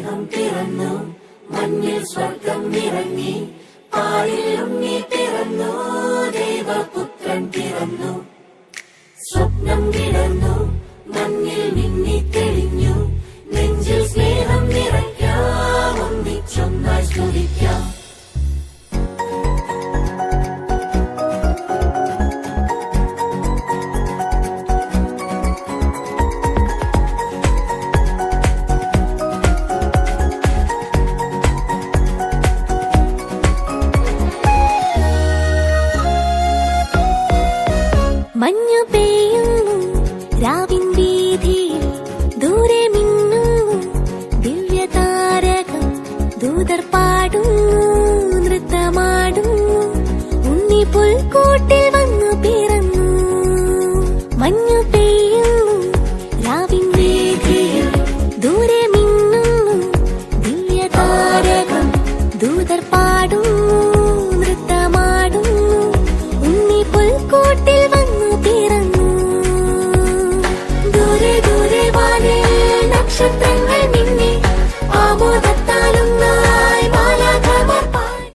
സ്നേഹം പിറന്നു, മണ്ണിൽ സ്വർഗം നിറങ്ങി, പാലിൽ ഉണ്ണി പിറന്നു, ദൈവപുത്രൻ പിറന്നു. സ്വപ്നം വിടർന്നു, മണ്ണിൽ മിന്നി തെളിഞ്ഞു, നെഞ്ചിൽ സ്നേഹം നിറയ്ക്കാം, ഒന്നിച്ചൊന്നായി സ്തുതിക്കാം. മഞ്ഞു പെയ്യുന്നു രാവിൻ വീതിയിൽ, ദൂരെ മിന്നുന്നു ദിവ്യതാരകം, ദൂതർ പാടുന്നു നൃത്തമാടുന്നു, ഉണ്ണി പുൽക്കൂട്ടിൽ വന്നു പിറന്നു. മഞ്ഞു പെയ്യുന്നു രാവിൻ വീതിയിൽ, ദൂരെ മിന്നുന്നു ദിവ്യതാരകം, ദൂതർ പാടുന്നു നൃത്തമാടുന്നു, ഉണ്ണി പുൽക്കൂട്ടിൽ വന്നു പിറന്നു. ദൂരെ ദൂരെ വാനിൽ നക്ഷത്രങ്ങൾ മിന്നി, ആമോദ